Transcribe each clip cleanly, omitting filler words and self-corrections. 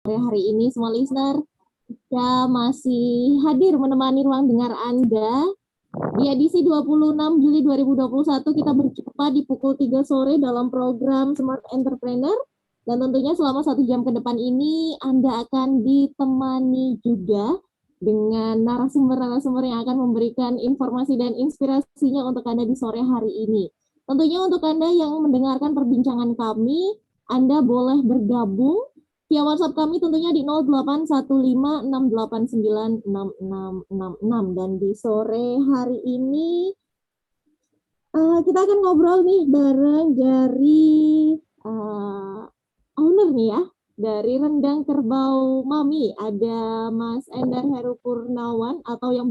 hari ini semua listener ya masih hadir menemani ruang dengar Anda. Di edisi 26 Juli 2021 kita berjumpa di pukul 3 sore dalam program Smart Entrepreneur. Dan tentunya selama 1 jam ke depan ini Anda akan ditemani juga dengan narasumber-narasumber yang akan memberikan informasi dan inspirasinya untuk Anda di sore hari ini. Tentunya untuk Anda yang mendengarkan perbincangan kami, Anda boleh bergabung via WhatsApp kami tentunya di 081568966666 dan di sore hari ini kita akan ngobrol nih bareng dari owner nih ya dari Rendang Kerbau Mami, ada Mas Endar Heru Purnawan atau yang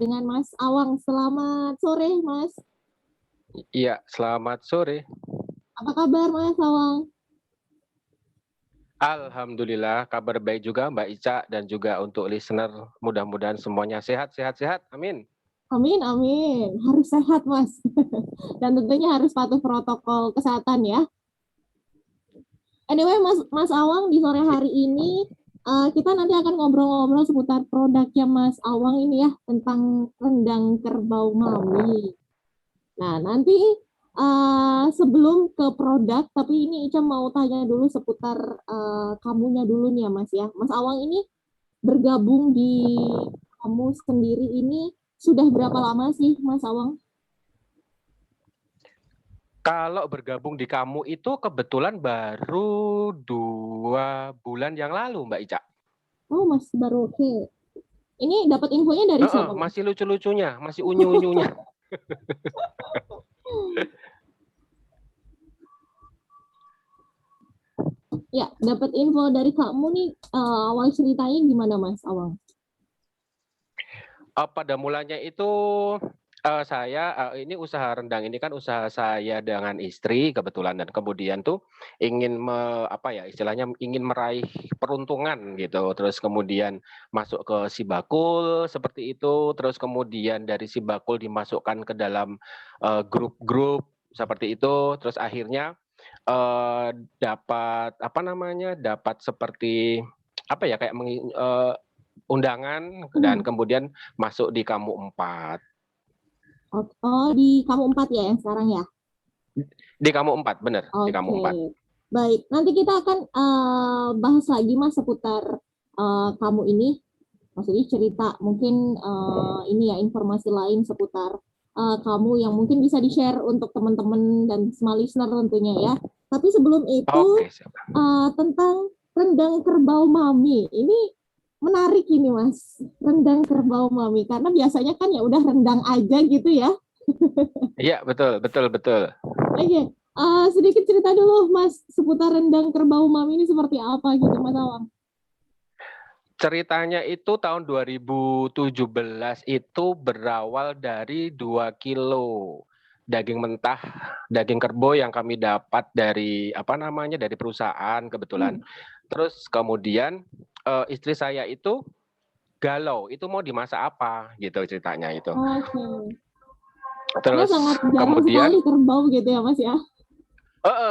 dengan Mas Awang. Selamat sore Mas. Iya, selamat sore. Apa kabar Mas Awang? Alhamdulillah, kabar baik juga Mbak Ica dan juga untuk listener, mudah-mudahan semuanya sehat. Amin. Amin, amin. Harus sehat Mas. Dan tentunya harus patuh protokol kesehatan ya. Anyway, Mas Awang, di sore hari ini kita nanti akan ngobrol-ngobrol seputar produknya Mas Awang ini ya, tentang rendang kerbau Mami. Nah, nanti sebelum ke produk, tapi ini Ica mau tanya dulu seputar kamunya dulu nih ya Mas ya. Mas Awang ini bergabung di kamu sendiri ini sudah berapa lama sih Mas Awang? Kalau bergabung di kamu itu kebetulan baru 2 bulan yang lalu Mbak Ica. Oh, masih baru, oke. Ini dapat infonya dari siapa? Masih lucu-lucunya, masih unyu-unyunya. Ya, dapat info dari kamu nih, awal ceritanya gimana Mas Awang? Pada mulanya itu saya ini usaha rendang ini kan usaha saya dengan istri kebetulan, dan kemudian tuh ingin istilahnya ingin meraih peruntungan gitu. Terus kemudian masuk ke Sibakul seperti itu, terus kemudian dari Sibakul dimasukkan ke dalam grup-grup seperti itu, terus akhirnya dapat seperti kayak undangan dan kemudian masuk di Kamu 4. Oh, di Kamu 4 ya yang sekarang ya? Di Kamu 4, benar. Di Kamu 4. Baik, nanti kita akan bahas lagi Mas seputar kamu ini. Maksudnya cerita mungkin ini ya informasi lain seputar kamu yang mungkin bisa di-share untuk teman-teman dan semua listener tentunya ya. Tapi sebelum itu tentang rendang kerbau Mami. Ini menarik ini Mas, rendang kerbau Mami, karena biasanya kan ya udah rendang aja gitu ya. Iya, betul. Oke, sedikit cerita dulu Mas seputar rendang kerbau Mami ini seperti apa gitu Mas Awang. Ceritanya itu tahun 2017 itu berawal dari 2 kilo daging mentah, daging kerbau yang kami dapat dari dari perusahaan kebetulan. Terus kemudian istri saya itu galau, itu mau dimasak apa gitu ceritanya itu. Terus sangat jarang sekali kerbau gitu ya Mas ya.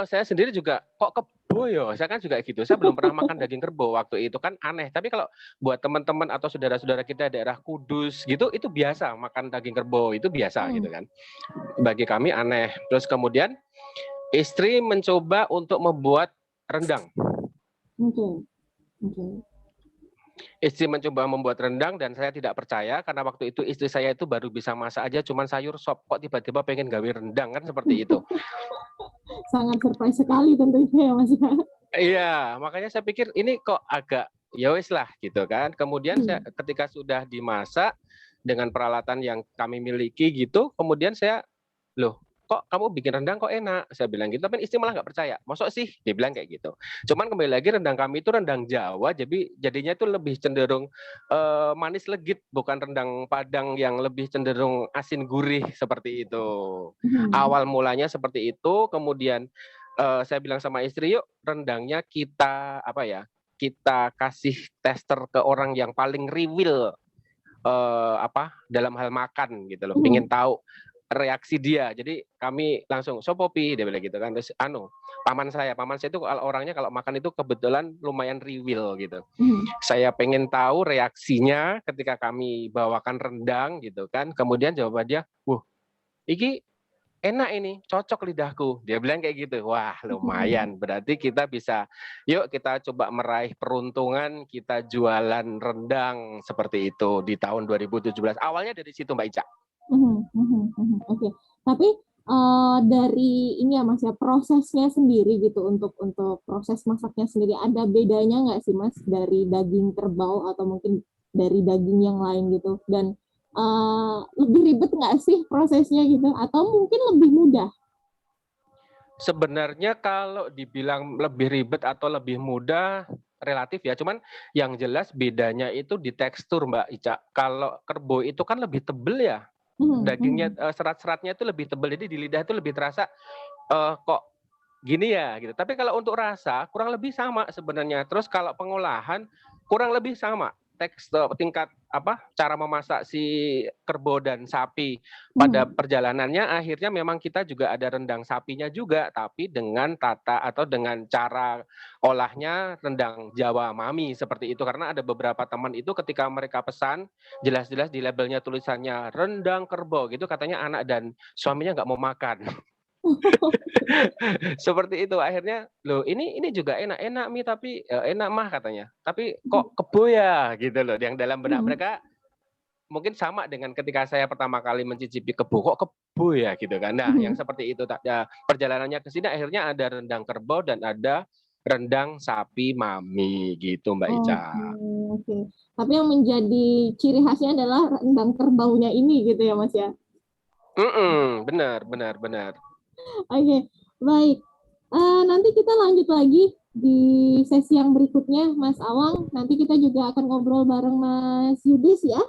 Saya sendiri juga kok kebo ya, saya kan juga gitu. Saya belum pernah makan daging kerbau waktu itu kan aneh. Tapi kalau buat teman-teman atau saudara-saudara kita daerah Kudus gitu, itu biasa makan daging kerbau, itu biasa gitu kan. Bagi kami aneh. Terus kemudian istri mencoba untuk membuat rendang. Istri mencoba membuat rendang dan saya tidak percaya karena waktu itu istri saya itu baru bisa masak aja cuman sayur sop, kok tiba-tiba pengen gawe rendang kan seperti itu. Sangat surprise sekali tentunya ya Mas. Iya, makanya saya pikir ini kok agak ya wis lah gitu kan. Kemudian saya ketika sudah dimasak dengan peralatan yang kami miliki gitu, kemudian saya, loh kok kamu bikin rendang kok enak? Saya bilang gitu, tapi istri malah nggak percaya. Mosok sih? Dia bilang kayak gitu. Cuman kembali lagi rendang kami itu rendang Jawa, jadi jadinya itu lebih cenderung manis legit, bukan rendang Padang yang lebih cenderung asin gurih seperti itu. Awal mulanya seperti itu, kemudian saya bilang sama istri, yuk rendangnya kita kita kasih tester ke orang yang paling riwil dalam hal makan gitu loh, pengen tahu reaksi dia. Jadi kami langsung sopopi dia bilang gitu kan. Terus paman saya itu kalau orangnya kalau makan itu kebetulan lumayan riwil gitu. Saya pengen tahu reaksinya ketika kami bawakan rendang gitu kan. Kemudian jawaban dia, iki enak ini, cocok lidahku. Dia bilang kayak gitu. Wah, lumayan. Berarti kita bisa, yuk kita coba meraih peruntungan, kita jualan rendang seperti itu di tahun 2017. Awalnya dari situ Mbak Ica. Oke. Tapi dari ini ya Mas ya, prosesnya sendiri gitu untuk proses masaknya sendiri ada bedanya nggak sih Mas dari daging kerbau atau mungkin dari daging yang lain gitu, dan lebih ribet nggak sih prosesnya gitu atau mungkin lebih mudah? Sebenarnya kalau dibilang lebih ribet atau lebih mudah relatif ya, cuman yang jelas bedanya itu di tekstur Mbak Ica. Kalau kerbau itu kan lebih tebel ya, dagingnya serat-seratnya itu lebih tebal, jadi di lidah itu lebih terasa kok gini ya gitu. Tapi kalau untuk rasa kurang lebih sama sebenarnya. Terus kalau pengolahan kurang lebih sama. Tekstur tingkat cara memasak si kerbau dan sapi pada perjalanannya akhirnya memang kita juga ada rendang sapinya juga, tapi dengan tata atau dengan cara olahnya rendang Jawa Mami seperti itu. Karena ada beberapa teman itu ketika mereka pesan jelas-jelas di labelnya tulisannya rendang kerbau gitu, katanya anak dan suaminya nggak mau makan. Seperti itu akhirnya loh ini juga enak Mi, tapi enak mah katanya, tapi kok kebo ya gitu loh, yang dalam benak mereka mungkin sama dengan ketika saya pertama kali mencicipi kebo, kok kebo ya gitu kan. Nah yang seperti itu ya, perjalanannya ke sini akhirnya ada rendang kerbau dan ada rendang sapi Mami gitu Mbak Ica. Oke. Tapi yang menjadi ciri khasnya adalah rendang kerbaunya ini gitu ya Mas ya. Benar. Oke, baik. Nanti kita lanjut lagi di sesi yang berikutnya, Mas Awang. Nanti kita juga akan ngobrol bareng Mas Yudis ya.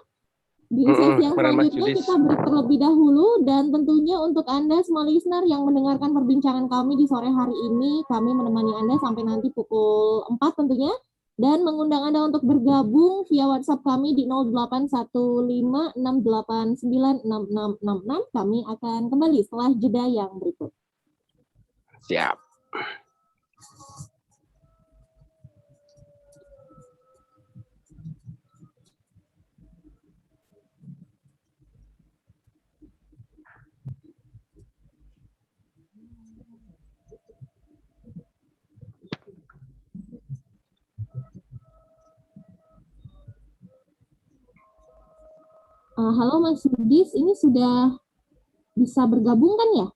Di sesi yang selanjutnya kita break terlebih dahulu, dan tentunya untuk Anda semua listener yang mendengarkan perbincangan kami di sore hari ini, kami menemani Anda sampai nanti pukul 4 tentunya, dan mengundang Anda untuk bergabung via WhatsApp kami di 081568966666. Kami akan kembali setelah jeda yang berikut. Siap. Halo Mas Yudis, ini sudah bisa bergabung kan ya?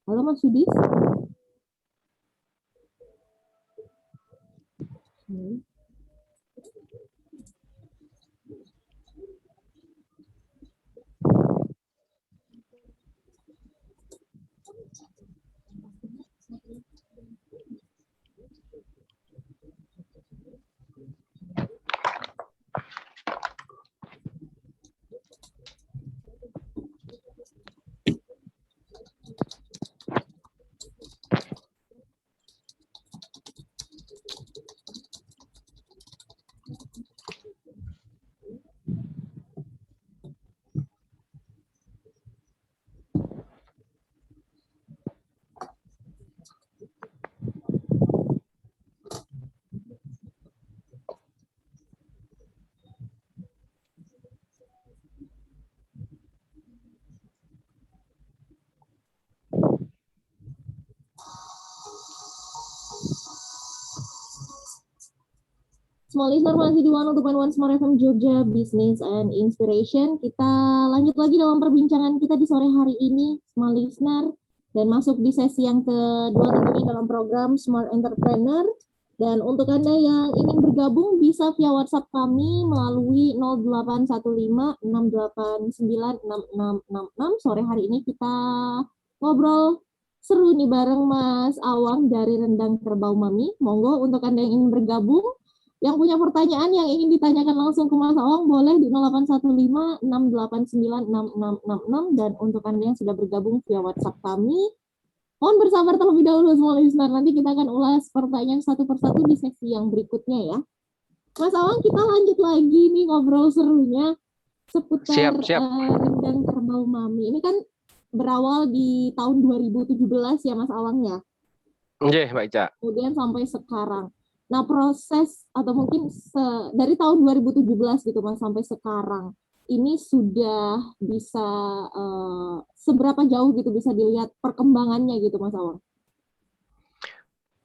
Halo Mas Yudis. Small listener masih di 102.1 Smart FM Jogja Business and Inspiration. Kita lanjut lagi dalam perbincangan kita di sore hari ini, small listener, dan masuk di sesi yang kedua tentunya dalam program Smart Entrepreneur. Dan untuk Anda yang ingin bergabung bisa via WhatsApp kami melalui 081568966666. Sore hari ini kita ngobrol seru nih bareng Mas Awang dari Rendang Kerbau Mami. Monggo untuk Anda yang ingin bergabung, yang punya pertanyaan yang ingin ditanyakan langsung ke Mas Awang boleh di 081568966666, dan untuk Anda yang sudah bergabung via WhatsApp kami Mohon bersabar terlebih dahulu semua listener. Nanti kita akan ulas pertanyaan satu persatu di sesi yang berikutnya ya. Mas Awang, kita lanjut lagi nih ngobrol serunya seputar Siap. rendang kerbau mami. Ini kan berawal di tahun 2017 ya Mas Awang ya. Nggih, Mbak Ica. Kemudian sampai sekarang. Nah, proses atau mungkin dari tahun 2017 gitu Mas sampai sekarang. Ini sudah bisa seberapa jauh gitu bisa dilihat perkembangannya gitu Mas Awang?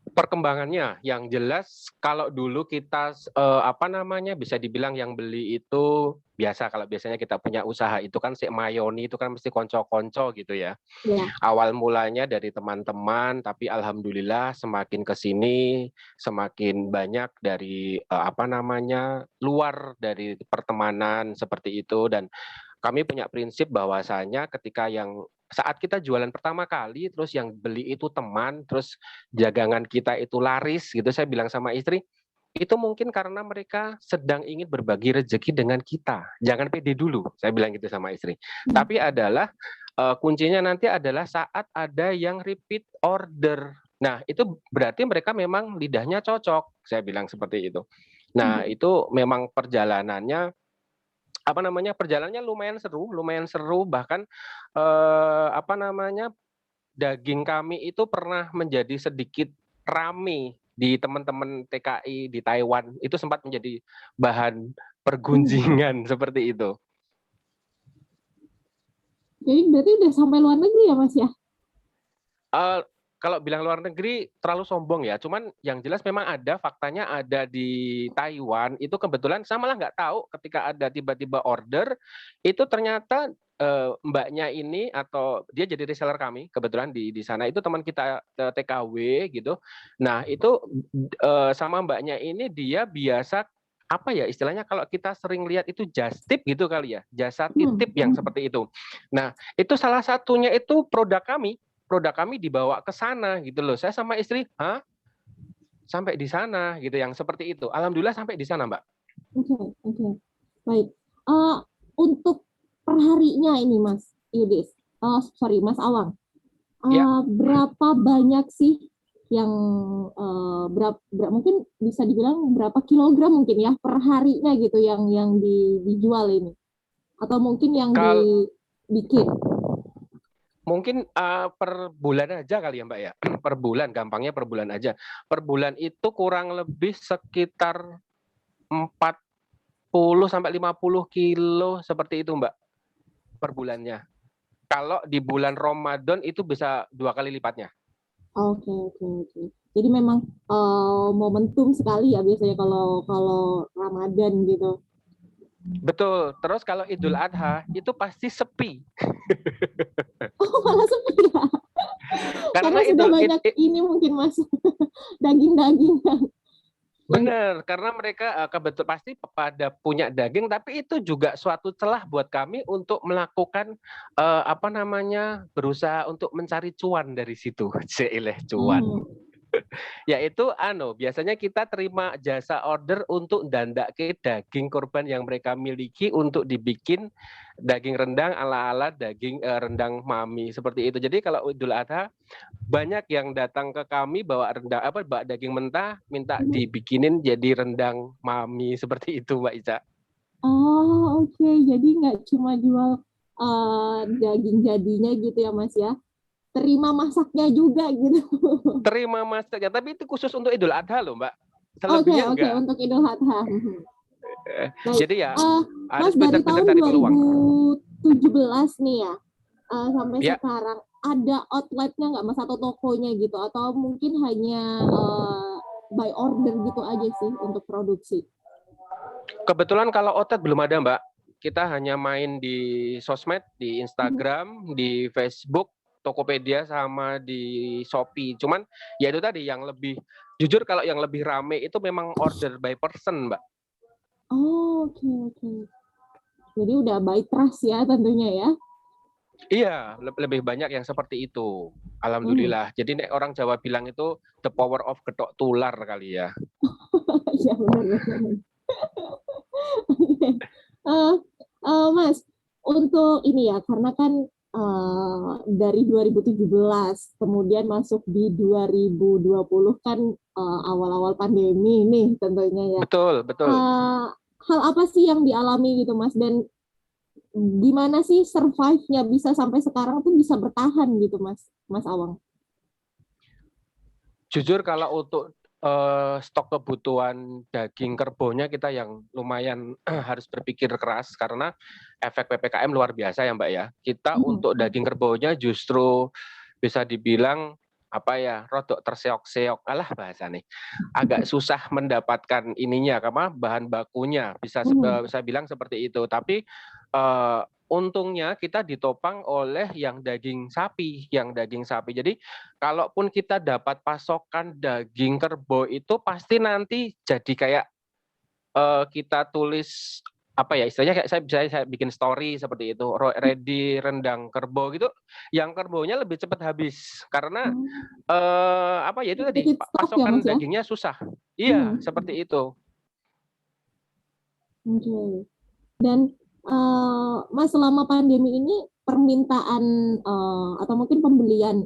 Perkembangannya yang jelas kalau dulu kita bisa dibilang yang beli itu biasa, kalau biasanya kita punya usaha itu kan si mayoni itu kan mesti konco-konco gitu ya. Ya. Awal mulanya dari teman-teman, tapi alhamdulillah semakin ke sini semakin banyak dari luar dari pertemanan seperti itu. Dan kami punya prinsip bahwasanya ketika saat kita jualan pertama kali, terus yang beli itu teman, terus dagangan kita itu laris gitu, saya bilang sama istri, itu mungkin karena mereka sedang ingin berbagi rezeki dengan kita. Jangan pede dulu, saya bilang gitu sama istri. Tapi adalah kuncinya nanti adalah saat ada yang repeat order. Nah, itu berarti mereka memang lidahnya cocok, saya bilang seperti itu. Nah, itu memang perjalanannya lumayan seru, bahkan daging kami itu pernah menjadi sedikit rame di teman-teman TKI di Taiwan, itu sempat menjadi bahan pergunjingan seperti itu. Jadi berarti udah sampai luar negeri ya Mas ya? Kalau bilang luar negeri terlalu sombong ya, cuman yang jelas memang faktanya ada di Taiwan, itu kebetulan saya malah nggak tahu ketika ada tiba-tiba order, itu ternyata mbaknya ini atau dia jadi reseller kami, kebetulan di sana itu teman kita TKW gitu. Nah itu sama mbaknya ini dia biasa istilahnya kalau kita sering lihat itu just tip gitu kali ya, jasa titip yang seperti itu. Nah itu salah satunya itu produk kami dibawa ke sana gitu loh. Saya sama istri, sampai di sana gitu, yang seperti itu. Alhamdulillah sampai di sana, Mbak. Oke. Baik. Untuk perharinya ini Mas Yudis, Mas Awang, berapa banyak sih yang mungkin bisa dibilang berapa kilogram mungkin ya per harinya gitu yang dijual ini, atau mungkin yang dibikin? Mungkin per bulan aja kali ya Mbak ya. Per bulan, gampangnya per bulan aja. Per bulan itu kurang lebih sekitar 40 sampai 50 kilo seperti itu Mbak. Per bulannya. Kalau di bulan Ramadan itu bisa 2 kali lipatnya. Oke. Jadi memang momentum sekali ya biasanya kalau Ramadan gitu. Betul. Terus kalau Idul Adha itu pasti sepi. Oh, malah sepi ya? Karena sudah banyak ini mungkin Mas, daging-dagingan. Benar, karena mereka pasti pada punya daging, tapi itu juga suatu celah buat kami untuk melakukan berusaha untuk mencari cuan dari situ. Cuan. Yaitu biasanya kita terima jasa order untuk dandake daging kurban yang mereka miliki untuk dibikin daging rendang ala-ala daging rendang mami seperti itu. Jadi kalau Idul Adha banyak yang datang ke kami bawa daging mentah minta dibikinin jadi rendang mami seperti itu Mbak Ica. Oh, oke. Jadi nggak cuma jual daging jadinya gitu ya Mas ya, terima masaknya juga gitu. Terima masaknya, tapi itu khusus untuk Idul Adha loh Mbak. Oke, untuk Idul Adha. Jadi ya Mas, dari tahun 2017 nih ya sampai sekarang ada outletnya nggak Mas, atau tokonya gitu, atau mungkin hanya by order gitu aja sih untuk produksi? Kebetulan kalau outlet belum ada Mbak, kita hanya main di sosmed, di Instagram, di Facebook, Tokopedia sama di Shopee. Cuman ya itu tadi yang lebih jujur, kalau yang lebih rame itu memang order by person Mbak. Oh, oke. Jadi udah by trust ya tentunya ya. Iya, lebih banyak yang seperti itu. Alhamdulillah. Jadi orang Jawa bilang itu the power of getok tular kali ya. Iya benar. Mas, untuk ini ya, karena kan dari 2017, kemudian masuk di 2020 kan awal-awal pandemi nih tentunya ya. Betul, betul. Hal apa sih yang dialami gitu Mas, dan gimana sih survive-nya bisa sampai sekarang tuh bisa bertahan gitu Mas Awang? Jujur kalau untuk stok kebutuhan daging kerbaunya kita yang lumayan harus berpikir keras karena efek PPKM luar biasa ya Mbak ya. Kita untuk daging kerbaunya justru bisa dibilang apa ya, rodok terseok-seok alah bahasa nih. Agak susah mendapatkan ininya karena bahan bakunya bisa saya bilang seperti itu. Tapi untungnya kita ditopang oleh yang daging sapi. Jadi kalaupun kita dapat pasokan daging kerbau itu pasti nanti jadi kayak kita tulis apa ya istilahnya kayak saya bikin story seperti itu, ready rendang kerbau gitu, yang kerbaunya lebih cepat habis karena apa ya itu tadi pasokan dagingnya susah. Iya, seperti itu. Oke. Dan Mas selama pandemi ini permintaan atau mungkin pembelian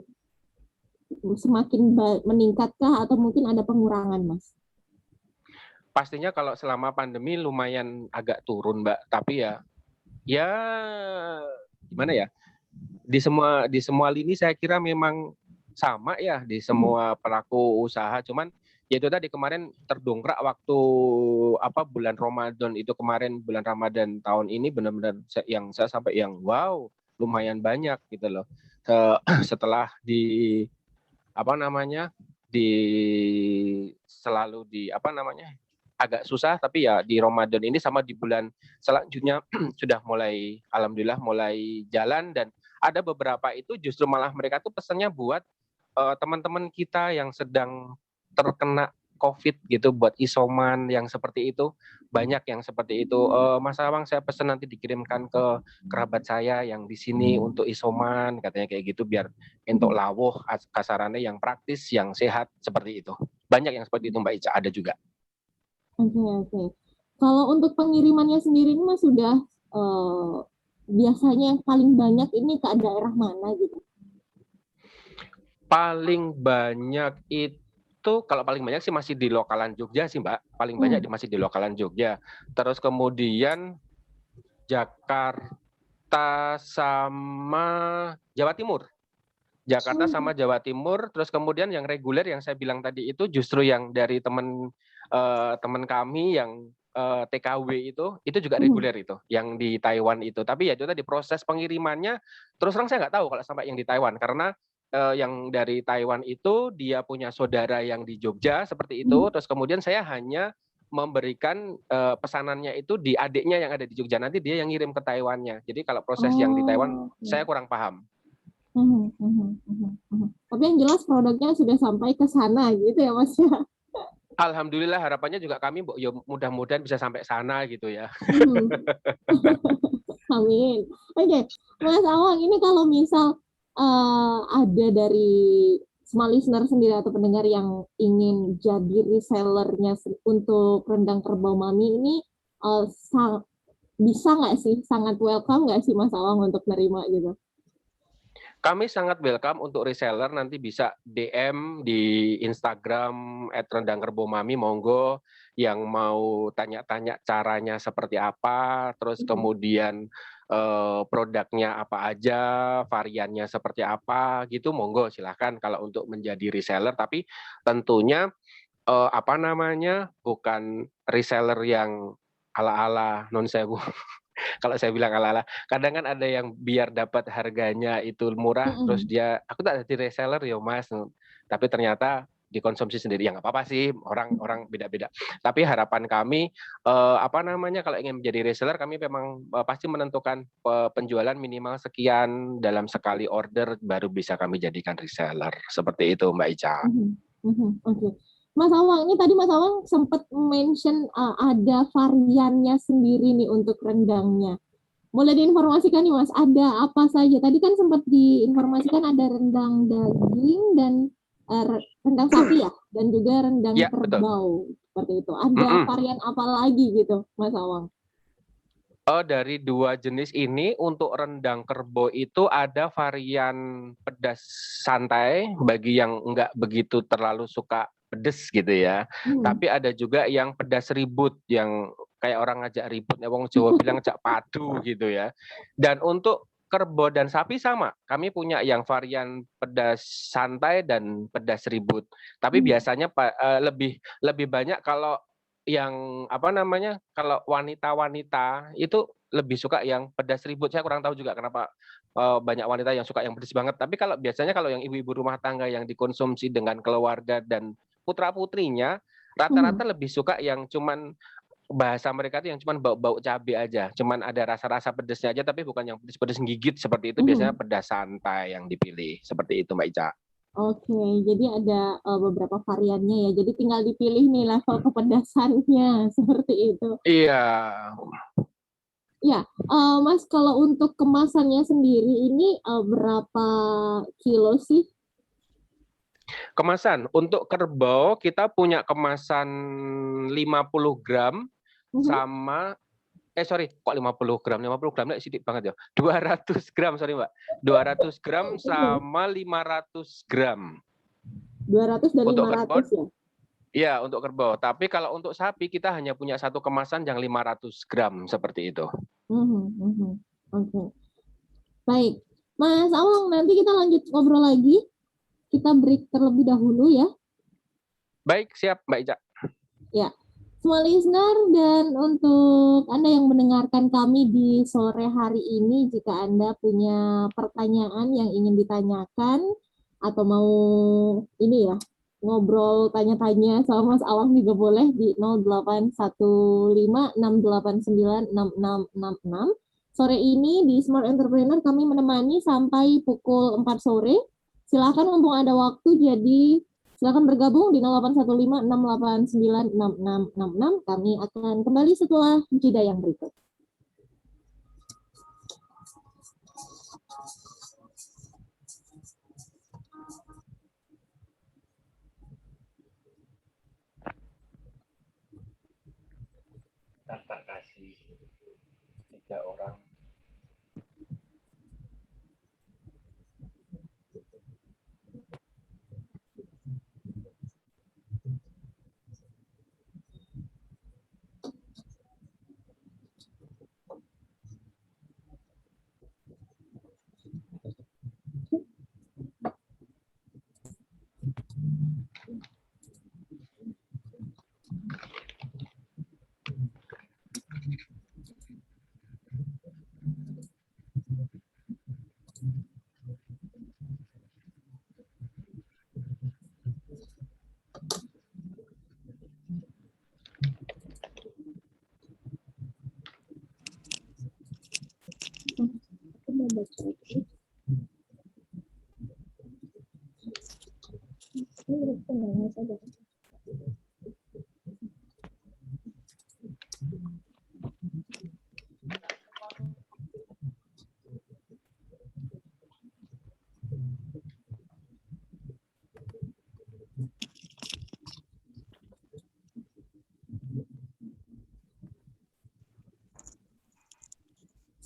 semakin meningkatkah atau mungkin ada pengurangan Mas? Pastinya kalau selama pandemi lumayan agak turun Mbak, tapi ya gimana ya, di semua lini saya kira memang sama ya di semua pelaku usaha, cuman ya itu tadi kemarin terdongkrak waktu bulan Ramadan itu kemarin, bulan Ramadan tahun ini benar-benar yang saya sampai yang wow lumayan banyak gitu loh. Setelah di selalu agak susah, tapi ya di Ramadan ini sama di bulan selanjutnya sudah mulai alhamdulillah mulai jalan, dan ada beberapa itu justru malah mereka tuh pesannya buat teman-teman kita yang sedang terkena COVID gitu, buat isoman yang seperti itu, banyak yang seperti itu. Mas Awang, saya pesan nanti dikirimkan ke kerabat saya yang di sini untuk isoman, katanya kayak gitu, biar entuk lawuh kasarannya yang praktis, yang sehat seperti itu. Banyak yang seperti itu Mbak Ica, ada juga. Oke. Kalau untuk pengirimannya sendiri ini Mas sudah biasanya yang paling banyak ini ke daerah mana gitu? Paling banyak itu kalau paling banyak sih masih di lokalan Jogja sih Mbak. Paling banyak masih di lokalan Jogja. Terus kemudian Jakarta sama Jawa Timur. Jakarta sama Jawa Timur, terus kemudian yang reguler yang saya bilang tadi itu justru yang dari teman kami yang TKW itu juga reguler itu, yang di Taiwan itu. Tapi ya itu tadi proses pengirimannya, terus terang saya nggak tahu kalau sampai yang di Taiwan, karena yang dari Taiwan itu dia punya saudara yang di Jogja seperti itu, terus kemudian saya hanya memberikan pesanannya itu di adiknya yang ada di Jogja, nanti dia yang ngirim ke Taiwannya. Jadi kalau proses yang di Taiwan saya kurang paham. Tapi yang jelas produknya sudah sampai ke sana gitu ya Mas ya. Alhamdulillah, harapannya juga kami ya mudah-mudahan bisa sampai sana gitu ya. Amin. Oke, Mas Awang, ini kalau misal ada dari small listener sendiri atau pendengar yang ingin jadi resellernya untuk rendang kerbau mami ini, bisa nggak sih, sangat welcome nggak sih Mas Awang untuk nerima gitu? Kami sangat welcome untuk reseller, nanti bisa DM di Instagram @rendangkerbomami, monggo yang mau tanya-tanya caranya seperti apa, terus kemudian produknya apa aja, variannya seperti apa gitu, monggo silahkan kalau untuk menjadi reseller. Tapi tentunya bukan reseller yang ala-ala non sewu. Kalau saya bilang ala-ala, kadang kan ada yang biar dapat harganya itu murah, terus dia, aku tak jadi reseller ya Mas, tapi ternyata dikonsumsi sendiri, ya nggak apa-apa sih, orang beda-beda. Tapi harapan kami, kalau ingin menjadi reseller, kami memang pasti menentukan penjualan minimal sekian dalam sekali order, baru bisa kami jadikan reseller. Seperti itu Mbak Ica. Oke. Mas Awang, ini tadi Mas Awang sempat mention ada variannya sendiri nih untuk rendangnya. Boleh diinformasikan nih Mas, ada apa saja? Tadi kan sempat diinformasikan ada rendang daging dan rendang sapi ya, dan juga rendang kerbau. Seperti itu. Ada varian apa lagi gitu, Mas Awang? Oh, dari dua jenis ini untuk rendang kerbau itu ada varian pedas santai bagi yang enggak begitu terlalu suka pedes gitu ya. Tapi ada juga yang pedas ribut yang kayak orang ngajak ribut, ya wong Jawa bilang ngajak padu gitu ya. Dan untuk kerbau dan sapi sama, kami punya yang varian pedas santai dan pedas ribut. Tapi biasanya lebih banyak kalau yang apa namanya, kalau wanita-wanita itu lebih suka yang pedas ribut. Saya kurang tahu juga kenapa banyak wanita yang suka yang pedas banget. Tapi kalau biasanya kalau yang ibu-ibu rumah tangga yang dikonsumsi dengan keluarga dan putra-putrinya, rata-rata lebih suka yang cuman bahasa mereka itu yang cuman bau-bau cabai aja, cuman ada rasa-rasa pedesnya aja, tapi bukan yang pedes-pedes gigit seperti itu. Biasanya pedas santai yang dipilih seperti itu, Mbak Ica. Oke, jadi ada beberapa variannya ya. Jadi tinggal dipilih nih level kepedasannya seperti itu. Iya. Ya, Mas, kalau untuk kemasannya sendiri ini berapa kilo sih? Kemasan untuk kerbau kita punya kemasan 50 gram sama kok 50 gram? 50 gram sedikit banget ya. 200 gram, sorry Mbak. 200 gram sama 500 gram. 200 dan untuk 500 kerbau, ya? Iya, untuk kerbau. Tapi kalau untuk sapi kita hanya punya satu kemasan yang 500 gram seperti itu. Oke. Baik. Mas Awang, nanti kita lanjut ngobrol lagi. Kita break terlebih dahulu ya. Baik, siap Mbak Ica. Ya. Semua listener dan untuk Anda yang mendengarkan kami di sore hari ini, jika Anda punya pertanyaan yang ingin ditanyakan atau mau ini ya, ngobrol tanya-tanya sama Mas Awang juga boleh di 081568966666. Sore ini di Smart Entrepreneur kami menemani sampai pukul 4 sore. Silakan mumpung ada waktu, jadi silakan bergabung di 081568966666. Kami akan kembali setelah jeda yang berikut. Kita kasih 3 orang.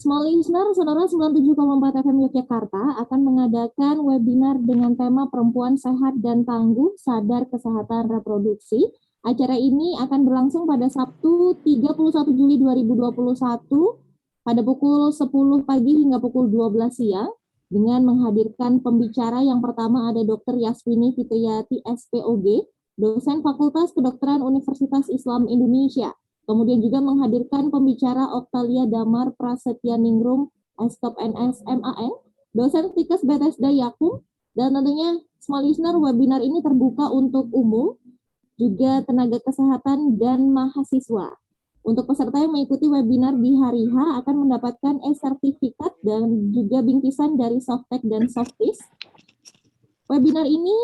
Small Listener, Saudara 97,4 FM Yogyakarta akan mengadakan webinar dengan tema Perempuan Sehat dan Tangguh, Sadar Kesehatan Reproduksi. Acara ini akan berlangsung pada Sabtu 31 Juli 2021 pada pukul 10 pagi hingga pukul 12 siang dengan menghadirkan pembicara yang pertama ada Dr. Yaswini Fitriati SPOG, dosen Fakultas Kedokteran Universitas Islam Indonesia. Kemudian juga menghadirkan pembicara Oktalia Damar Prasetyaningrum, Eskop NS MAN, dosen Tikes Bethesda Yakum, dan tentunya Small Listener, webinar ini terbuka untuk umum, juga tenaga kesehatan dan mahasiswa. Untuk peserta yang mengikuti webinar di hari H akan mendapatkan e-sertifikat dan juga bingkisan dari Softtek dan Softis. Webinar ini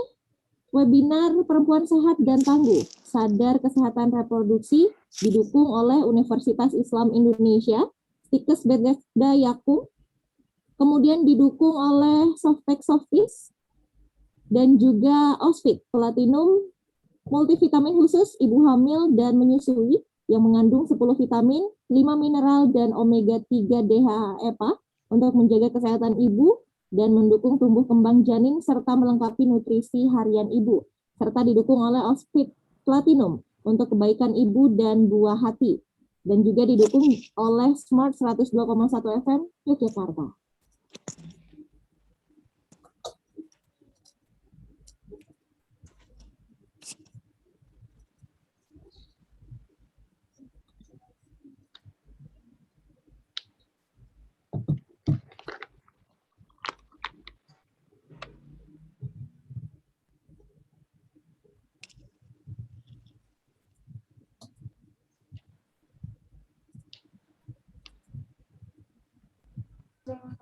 webinar Perempuan Sehat dan Tangguh, Sadar Kesehatan Reproduksi, didukung oleh Universitas Islam Indonesia, Tikes Bethesda Yakum, kemudian didukung oleh Softtek Softis, dan juga Osfit, Platinum, multivitamin khusus ibu hamil dan menyusui, yang mengandung 10 vitamin, 5 mineral, dan omega 3 DHA EPA untuk menjaga kesehatan ibu dan mendukung tumbuh kembang janin serta melengkapi nutrisi harian ibu, serta didukung oleh Osfit Platinum untuk kebaikan ibu dan buah hati, dan juga didukung oleh Smart 102,1 FM Yogyakarta.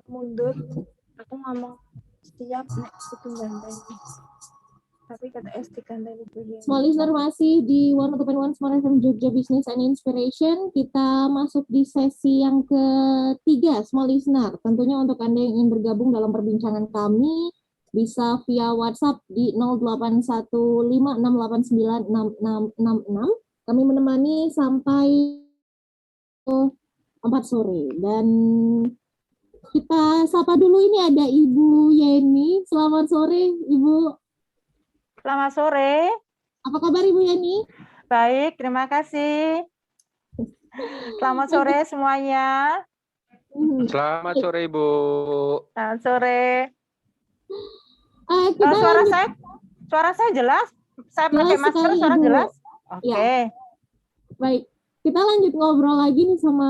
Mundur, aku ngomong siap nek itu gandeng, tapi kata SD gandeng itu Small listener masih di 102.1 Smart FM Jogja Business and Inspiration. Kita masuk di sesi yang ketiga, Small listener. Tentunya untuk Anda yang ingin bergabung dalam perbincangan kami, bisa via WhatsApp di 081568966666. Kami menemani sampai 4 sore. Dan kita sapa dulu, ini ada Ibu Yeni. Selamat sore, Ibu. Selamat sore. Apa kabar Ibu Yeni? Baik, terima kasih. Selamat sore semuanya. Selamat sore Ibu. Selamat sore. Kita Suara saya jelas? Saya jelas pakai masker, sekali, suara Ibu. jelas? Oke. Ya. Baik, kita lanjut ngobrol lagi nih sama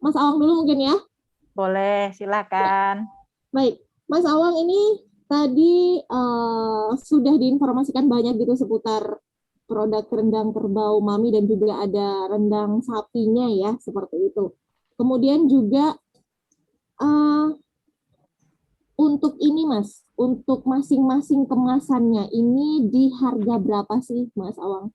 Mas Awang dulu mungkin ya. Boleh, silakan. Baik, Mas Awang, ini tadi sudah diinformasikan banyak gitu seputar produk rendang kerbau Mami dan juga ada rendang sapinya ya, seperti itu. Kemudian juga untuk ini Mas, untuk masing-masing kemasannya ini di harga berapa sih Mas Awang?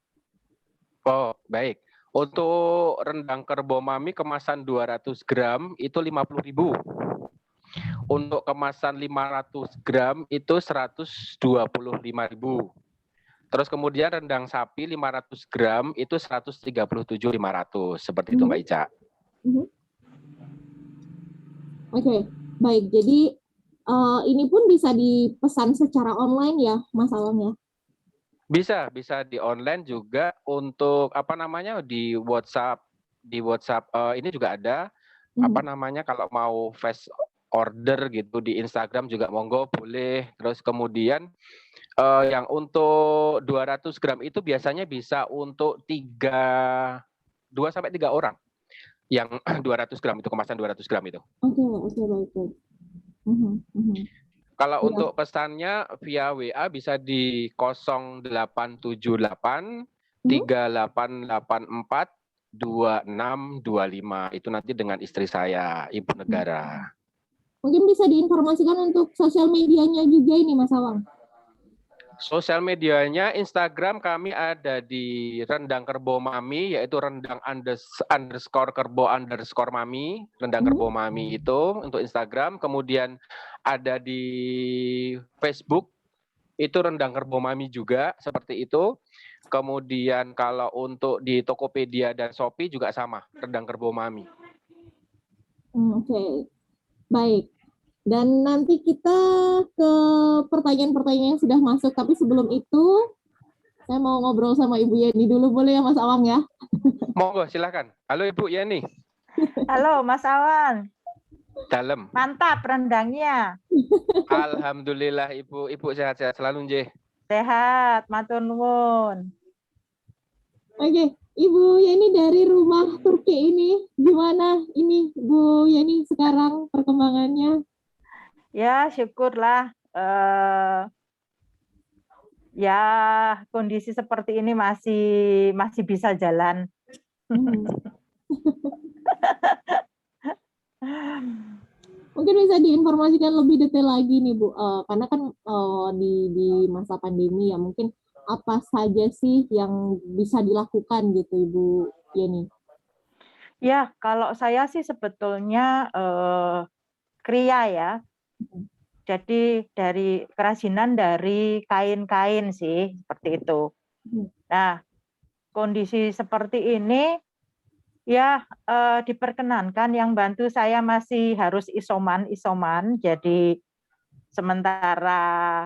Oh, baik. Untuk rendang kerbau Mami kemasan 200 gram itu 50.000. Untuk kemasan 500 gram itu 125.000. Terus kemudian rendang sapi 500 gram itu 137.500. Seperti itu Mbak Ica. Oke, baik. Jadi ini pun bisa dipesan secara online ya, Mas Awang ya? Bisa di online juga. Untuk di WhatsApp ini juga ada kalau mau fast order gitu di Instagram juga monggo boleh. Terus kemudian yang untuk 200 gram itu biasanya bisa untuk 2 sampai 3 orang. Yang 200 gram itu, kemasan 200 gram itu. Oke, baik. Kalau untuk pesannya via WA bisa di 0878 3884 2625. Itu nanti dengan istri saya, Ibu Negara. Mungkin bisa diinformasikan untuk sosial medianya juga ini Mas Awang. Sosial medianya Instagram kami ada di Rendang Kerbau Mami, yaitu rendang underscore kerbau underscore mami, rendang kerbau mami itu untuk Instagram. Kemudian ada di Facebook, itu rendang kerbau mami juga, seperti itu. Kemudian kalau untuk di Tokopedia dan Shopee juga sama, rendang kerbau mami. Oke, baik. Dan nanti kita ke pertanyaan-pertanyaan yang sudah masuk, tapi sebelum itu saya mau ngobrol sama Ibu Yeni dulu, boleh ya Mas Awang ya? Monggo, silakan. Halo Ibu Yeni. Halo Mas Awang. Dalem. Mantap rendangnya. Alhamdulillah Ibu sehat-sehat selalu nggih. Sehat, matur nuwun. Oke, Ibu Yeni dari rumah Turki ini, gimana ini Bu Yeni sekarang perkembangannya? Ya, syukurlah. Ya, kondisi seperti ini masih bisa jalan. Mungkin bisa diinformasikan lebih detail lagi nih Bu, karena kan di masa pandemi ya, mungkin apa saja sih yang bisa dilakukan gitu Ibu Yeni? Ya, kalau saya sih sebetulnya kria ya. Jadi dari kerajinan dari kain-kain sih, seperti itu. Nah, kondisi seperti ini, ya diperkenankan yang bantu saya masih harus isoman, jadi sementara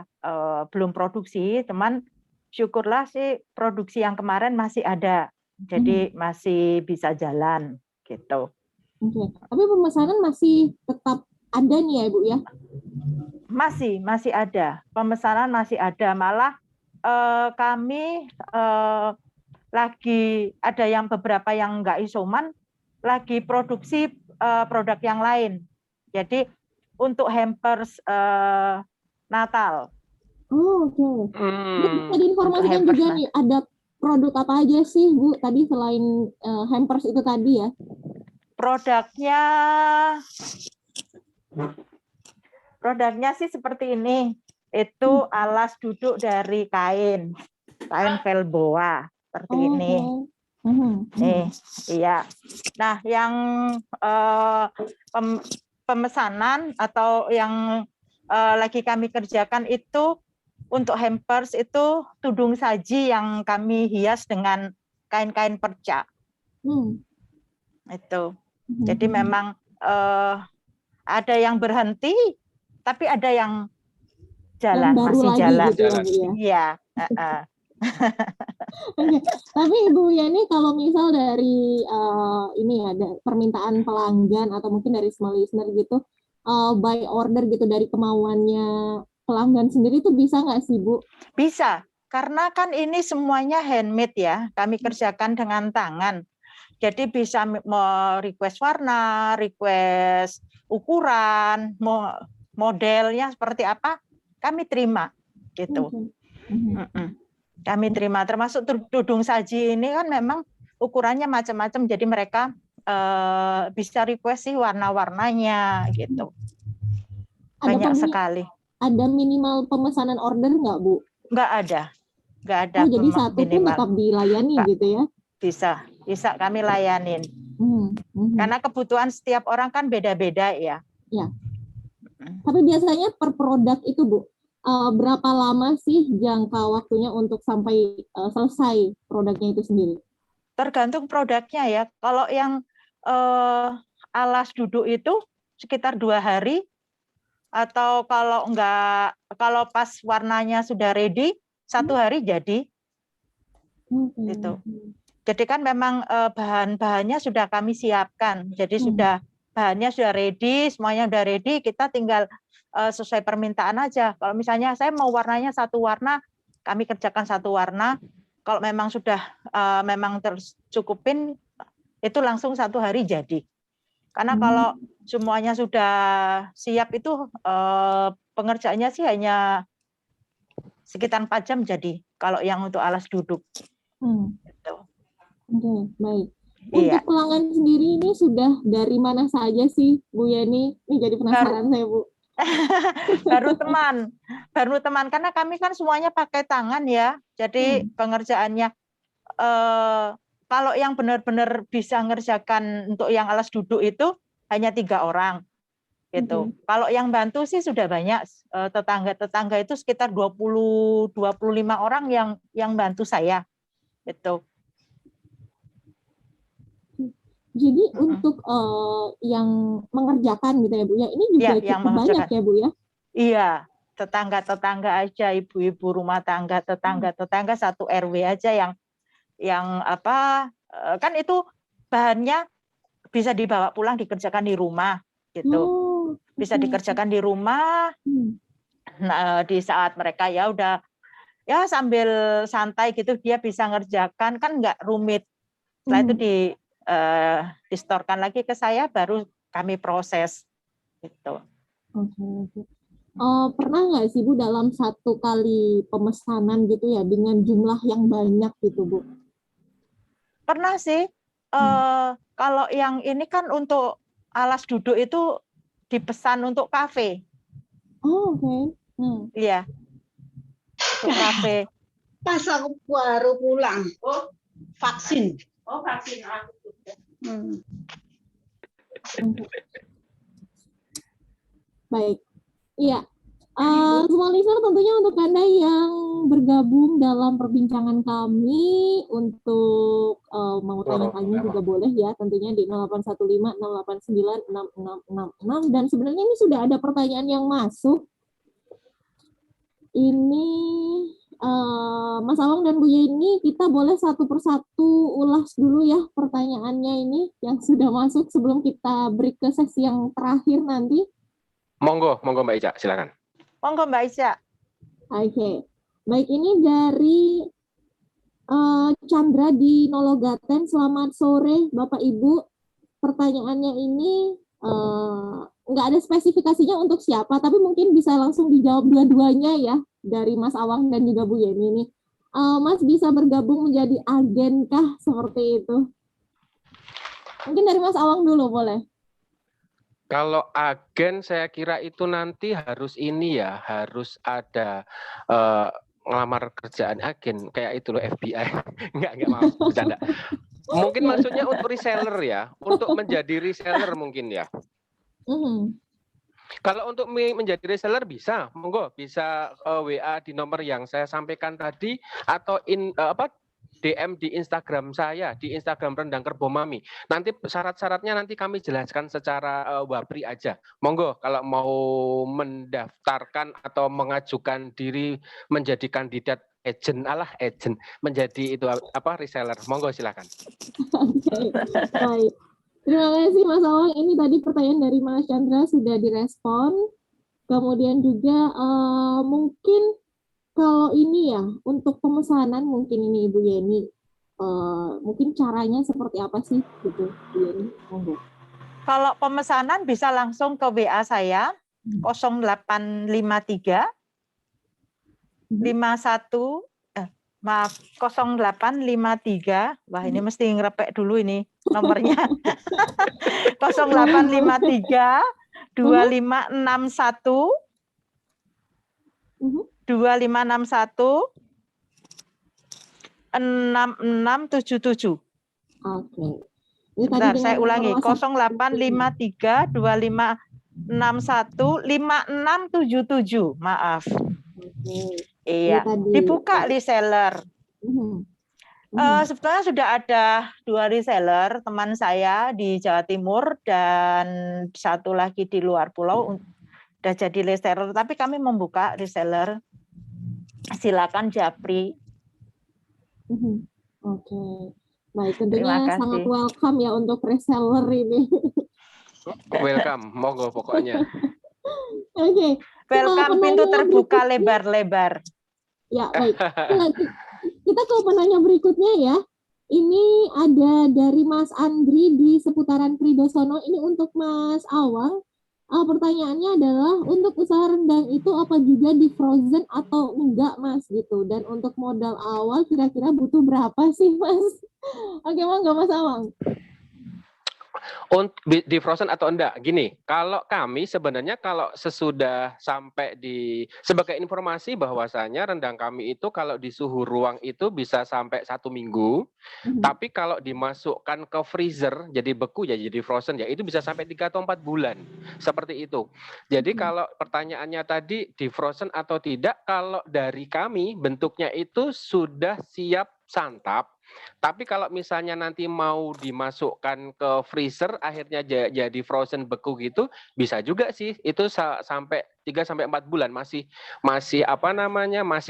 belum produksi, teman syukurlah sih produksi yang kemarin masih ada, jadi masih bisa jalan gitu. Oke. Tapi pemesanan masih tetap ada nih ya, Bu ya? Masih ada, pemesanan masih ada, malah kami lagi ada yang beberapa yang nggak isoman, lagi produksi produk yang lain. Jadi untuk hampers Natal. Oh, oke. Bisa diinformasikan hampers juga nih, ada produk apa aja sih, Bu, tadi selain hampers itu tadi ya? Produknya sih seperti ini. Itu alas duduk dari kain velboa seperti ini. Nih, iya. Nah, yang pemesanan atau yang lagi kami kerjakan itu untuk hampers itu tudung saji yang kami hias dengan kain-kain perca. Itu. Jadi memang ada yang berhenti, tapi ada yang jalan, masih lagi jalan. gitu ya, Bu ya? Iya. Oke. Tapi Bu Yani, kalau misal dari ini ya, permintaan pelanggan atau mungkin dari small listener gitu, by order gitu dari kemauannya pelanggan sendiri itu bisa nggak sih, Bu? Bisa, karena kan ini semuanya handmade ya, kami kerjakan dengan tangan. Jadi bisa request warna, request ukuran, modelnya seperti apa, kami terima gitu. Kami terima, termasuk tudung saji ini kan memang ukurannya macam-macam, jadi mereka bisa request sih warna-warnanya gitu. Banyak sekali. Ada minimal pemesanan order nggak, Bu? Nggak ada. Oh, jadi satu pun tetap dilayani gitu ya? Bisa kami layanin. Karena kebutuhan setiap orang kan beda-beda ya. Ya. Tapi biasanya per produk itu, Bu, berapa lama sih jangka waktunya untuk sampai selesai produknya itu sendiri? Tergantung produknya ya. Kalau yang alas duduk itu sekitar 2 hari, atau kalau enggak, kalau pas warnanya sudah ready, 1 hari jadi. Gitu. Jadi kan memang bahan-bahannya sudah kami siapkan. Jadi bahannya sudah ready, semuanya sudah ready, kita tinggal sesuai permintaan aja. Kalau misalnya saya mau warnanya satu warna, kami kerjakan satu warna. Kalau memang sudah memang tercukupin, itu langsung 1 hari jadi. Karena kalau semuanya sudah siap itu pengerjaannya sih hanya sekitar 4 jam jadi. Kalau yang untuk alas duduk. Gitu. Oke, baik. Untuk pelanggan sendiri ini sudah dari mana saja sih, Bu Yani? Ini jadi penasaran saya, Bu. baru teman karena kami kan semuanya pakai tangan ya. Jadi pengerjaannya kalau yang benar-benar bisa ngerjakan untuk yang alas duduk itu hanya 3 orang gitu. Kalau yang bantu sih sudah banyak, tetangga-tetangga itu sekitar 20-25 orang yang bantu saya gitu. Jadi untuk yang mengerjakan gitu ya, Bu ya, ini juga cukup banyak ya, Bu ya? Iya, tetangga-tetangga aja, ibu-ibu rumah tangga, tetangga-tetangga satu RW aja yang apa, kan itu bahannya bisa dibawa pulang dikerjakan di rumah gitu. Bisa dikerjakan di rumah. Nah, di saat mereka ya udah ya sambil santai gitu dia bisa ngerjakan, kan nggak rumit. Setelah itu distorkan lagi ke saya, baru kami proses gitu. Pernah nggak sih, Bu, dalam satu kali pemesanan gitu ya dengan jumlah yang banyak gitu, Bu? Pernah sih. Kalau yang ini kan untuk alas duduk itu dipesan untuk kafe. Oh, oke. Iya. Untuk kafe. Pas aku baru pulang. Oh, vaksin. Oh, vaksin aku. Baik. Iya. Semua listener tentunya untuk Anda yang bergabung dalam perbincangan kami untuk mau tanya-tanya juga boleh ya, tentunya di 0815 689 6666 dan sebenarnya ini sudah ada pertanyaan yang masuk. Ini Mas Awang dan Bu Yeni, kita boleh satu persatu ulas dulu ya pertanyaannya ini yang sudah masuk sebelum kita break ke sesi yang terakhir nanti. Monggo Mbak Ica, silakan. Monggo Mbak Ica. Oke, baik, ini dari Chandra di Nologaten. Selamat sore Bapak Ibu. Pertanyaannya ini nggak ada spesifikasinya untuk siapa, tapi mungkin bisa langsung dijawab dua-duanya ya dari Mas Awang dan juga Bu Yeni nih. Mas bisa bergabung menjadi agen kah seperti itu? Mungkin dari Mas Awang dulu boleh. Kalau agen saya kira itu nanti harus ini ya, harus ada ngelamar kerjaan agen kayak itu loh FBI. Enggak maaf, bercanda. Mungkin maksudnya untuk reseller ya, untuk menjadi reseller mungkin ya. Kalau untuk menjadi reseller bisa, monggo bisa WA di nomor yang saya sampaikan tadi atau DM di Instagram saya, di Instagram Rendang Kerbau Mami. Nanti syarat-syaratnya nanti kami jelaskan secara wabri aja. Monggo kalau mau mendaftarkan atau mengajukan diri menjadi kandidat agent, menjadi itu reseller. Monggo silakan. Oke, baik. Terima kasih Mas Awang. Ini tadi pertanyaan dari Mas Chandra sudah direspon. Kemudian juga mungkin kalau ini ya, untuk pemesanan mungkin ini Ibu Yeni, mungkin caranya seperti apa sih gitu, Bu Yeni? Monggo. Kalau pemesanan bisa langsung ke WA saya 0853 0853. Wah, ini mesti ngerepek dulu ini nomornya. 0853 2561 2561 6677. Oke. Sebentar, saya ulangi. 0853 2561 5677. Maaf. Oke. Iya. Dibuka reseller. Sebetulnya sudah ada 2 reseller teman saya di Jawa Timur dan satu lagi di luar pulau sudah jadi reseller, tapi kami membuka reseller. Silakan japri. Oke. Baik, tentunya sangat welcome ya untuk reseller ini. Welcome, monggo pokoknya. Oke. Welcome, pintu terbuka lebar-lebar. Ya, baik. Kita ke penanya berikutnya ya. Ini ada dari Mas Andri di seputaran Kridosono. Ini untuk Mas Awang. Pertanyaannya adalah untuk usaha rendang itu apa juga di frozen atau enggak Mas gitu, dan untuk modal awal kira-kira butuh berapa sih Mas? Oke, monggo Mas Awang. Di frozen atau enggak? Gini, kalau kami sebenarnya kalau sesudah sampai sebagai informasi bahwasanya rendang kami itu kalau di suhu ruang itu bisa sampai 1 minggu, tapi kalau dimasukkan ke freezer jadi beku ya jadi frozen ya itu bisa sampai 3 atau 4 bulan seperti itu. Jadi kalau pertanyaannya tadi di frozen atau tidak, kalau dari kami bentuknya itu sudah siap santap. Tapi kalau misalnya nanti mau dimasukkan ke freezer akhirnya jadi frozen beku gitu bisa juga sih, itu sampai 3 sampai 4 bulan masih masih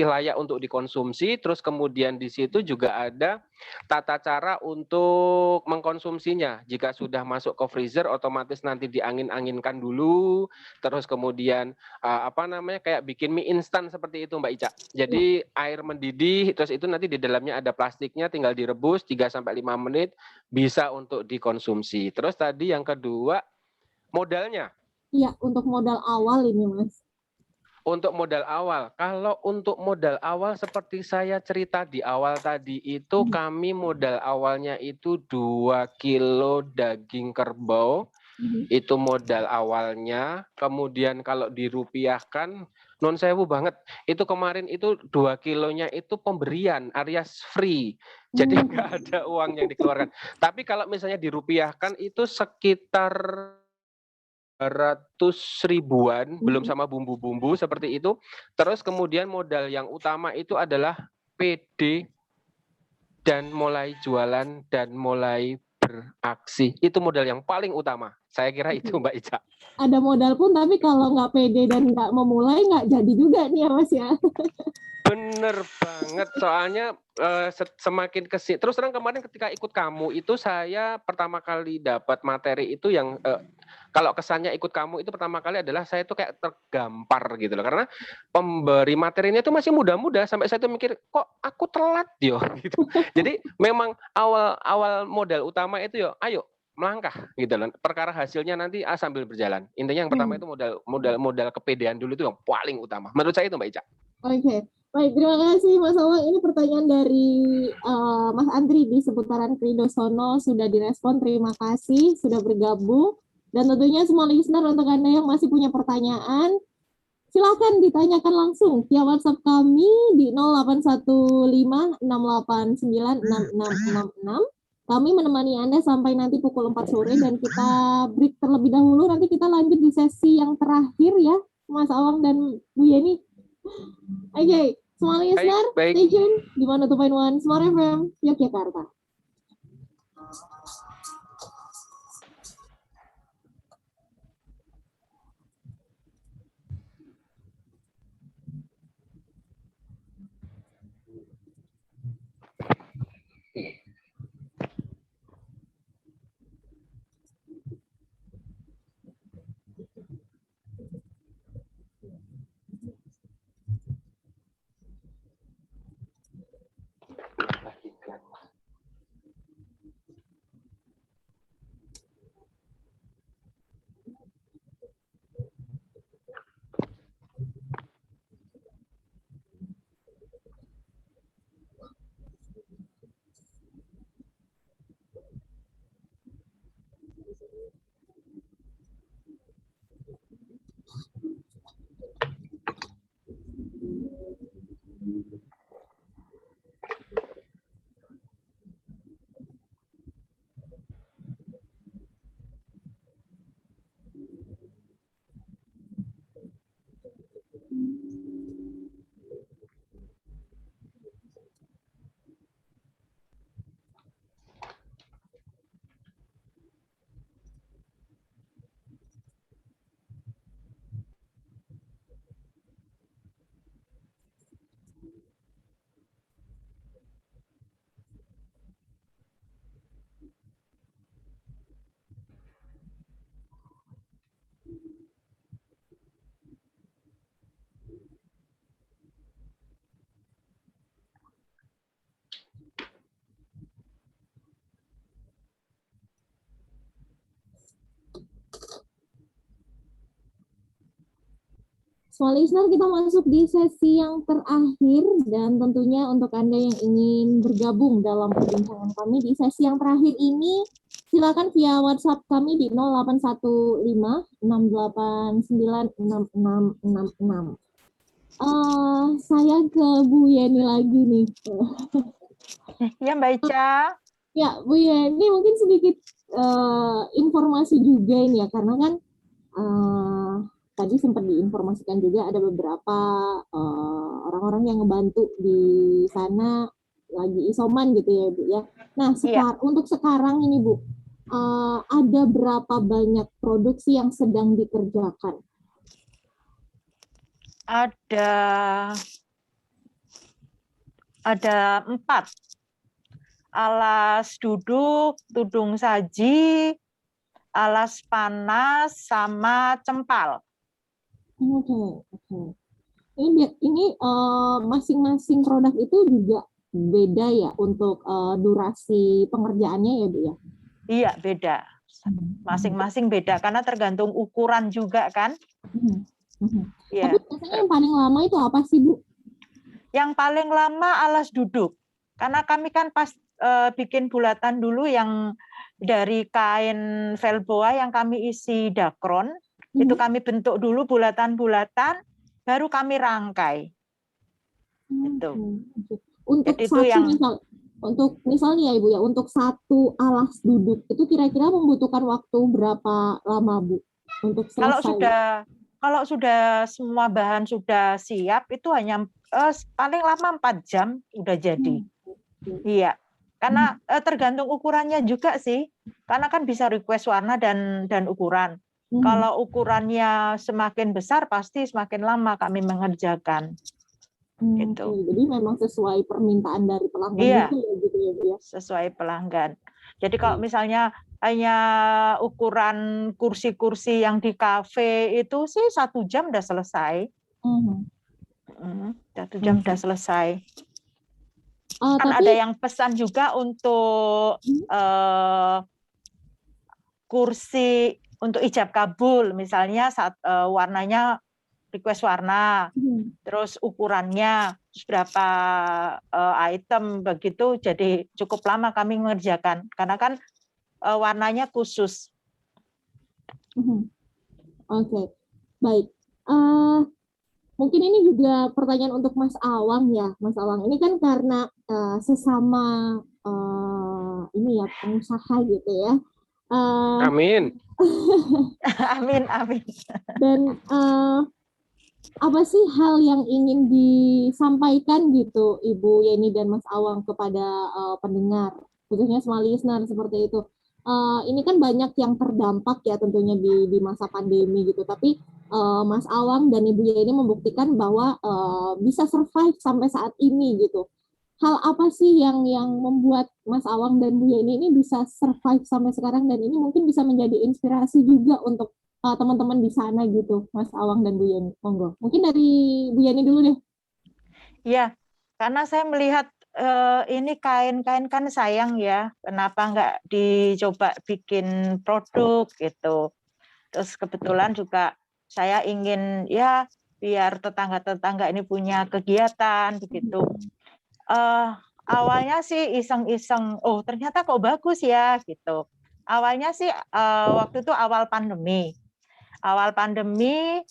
layak untuk dikonsumsi. Terus kemudian di situ juga ada tata cara untuk mengkonsumsinya. Jika sudah masuk ke freezer otomatis nanti diangin-anginkan dulu, terus kemudian kayak bikin mie instan seperti itu Mbak Ica. Jadi air mendidih terus itu nanti di dalamnya ada plastiknya, tinggal direbus 3 sampai 5 menit bisa untuk dikonsumsi. Terus tadi yang kedua modalnya. Iya, untuk modal awal ini Mas. Untuk modal awal, kalau untuk modal awal seperti saya cerita di awal tadi itu kami modal awalnya itu 2 kilo daging kerbau, itu modal awalnya. Kemudian kalau dirupiahkan, non sewu banget, itu kemarin itu 2 kilonya itu pemberian alias free, jadi nggak ada uang yang dikeluarkan. Tapi kalau misalnya dirupiahkan itu sekitar 200 ribuan, belum sama bumbu-bumbu seperti itu. Terus kemudian modal yang utama itu adalah PD dan mulai jualan dan mulai beraksi. Itu modal yang paling utama. Saya kira itu Mbak Ica. Ada modal pun, tapi kalau nggak pede dan nggak memulai, nggak jadi juga nih ya Mas ya. Bener banget, soalnya semakin kesini. Terus terang kemarin ketika ikut kamu itu saya pertama kali dapat materi itu yang kalau kesannya ikut kamu itu pertama kali adalah saya tuh kayak tergampar gitu loh, karena pemberi materinya itu masih muda-muda sampai saya tuh mikir kok aku telat yo gitu. Jadi memang awal modal utama itu yo ayo melangkah gitu loh. Perkara hasilnya nanti sambil berjalan. Intinya yang pertama itu modal kepedean dulu itu yang paling utama. Menurut saya itu Mbak Ica. Oke. Baik, terima kasih Mas Awang. Ini pertanyaan dari Mas Andri di seputaran Kridosono sudah direspon. Terima kasih sudah bergabung. Dan tentunya semua listener untuk Anda yang masih punya pertanyaan, silakan ditanyakan langsung via WhatsApp kami di 081568966666. Kami menemani Anda sampai nanti pukul 4 sore dan kita break terlebih dahulu. Nanti kita lanjut di sesi yang terakhir ya, Mas Awang dan Bu Yeni. Oke, semua listener, stay tune di 102.1 Smart FM, Yogyakarta. Semua listener, kita masuk di sesi yang terakhir dan tentunya untuk Anda yang ingin bergabung dalam perbincangan kami di sesi yang terakhir ini, silakan via WhatsApp kami di 081568966666. Saya ke Bu Yeni lagi nih. Ya Mbak Ica. Ya Bu Yeni, mungkin sedikit informasi juga ini ya, karena kan tadi sempat diinformasikan juga ada beberapa orang-orang yang ngebantu di sana lagi isoman gitu ya Bu ya. Nah untuk sekarang ini Bu, ada berapa banyak produksi yang sedang dikerjakan? Ada 4. Alas duduk, tudung saji, alas panas, sama cempal. Oke. Ini masing-masing produk itu juga beda ya untuk durasi pengerjaannya ya Bu ya? Iya, beda. Masing-masing beda karena tergantung ukuran juga kan. Ya. Tapi biasanya yang paling lama itu apa sih Bu? Yang paling lama alas duduk. Karena kami kan pas bikin bulatan dulu yang dari kain velboa yang kami isi dakron. Itu kami bentuk dulu bulatan-bulatan, baru kami rangkai. Itu. Untuk jadi satu itu untuk misalnya ya Ibu ya, untuk satu alas duduk itu kira-kira membutuhkan waktu berapa lama Bu? untuk Kalau selesai? sudah semua bahan sudah siap itu hanya paling lama 4 jam udah jadi. Iya. Karena tergantung ukurannya juga sih. Karena kan bisa request warna dan ukuran. Kalau ukurannya semakin besar pasti semakin lama kami mengerjakan. Gitu. Jadi memang sesuai permintaan dari pelanggan Iya. juga ya gitu ya Bu ya. Sesuai pelanggan. Jadi kalau misalnya hanya ukuran kursi-kursi yang di kafe itu sih 1 jam udah selesai. 1 jam udah selesai. Kan Tapi ada yang pesan juga untuk kursi untuk ijab kabul, misalnya saat warnanya request warna, terus ukurannya berapa item begitu, jadi cukup lama kami mengerjakan karena kan warnanya khusus. Oke, baik. Mungkin ini juga pertanyaan untuk Mas Awang ya, Mas Awang. Ini kan karena sesama ini ya pengusaha gitu ya. Amin. Amin, amin. Dan apa sih hal yang ingin disampaikan gitu Ibu Yeni dan Mas Awang kepada pendengar, khususnya small listener seperti itu. Ini kan banyak yang terdampak ya tentunya di masa pandemi gitu, tapi Mas Awang dan Ibu Yeni membuktikan bahwa bisa survive sampai saat ini gitu. Hal apa sih yang membuat Mas Awang dan Bu Yeni ini bisa survive sampai sekarang, dan ini mungkin bisa menjadi inspirasi juga untuk teman-teman di sana gitu, Mas Awang dan Bu Yeni. Monggo. Mungkin dari Bu Yeni dulu deh. Iya, karena saya melihat ini kain-kain kan sayang ya, kenapa nggak dicoba bikin produk gitu. Terus kebetulan juga saya ingin ya biar tetangga-tetangga ini punya kegiatan begitu. Awalnya sih iseng-iseng, oh ternyata kok bagus ya gitu. Awalnya sih waktu itu awal pandemi. Awal pandemi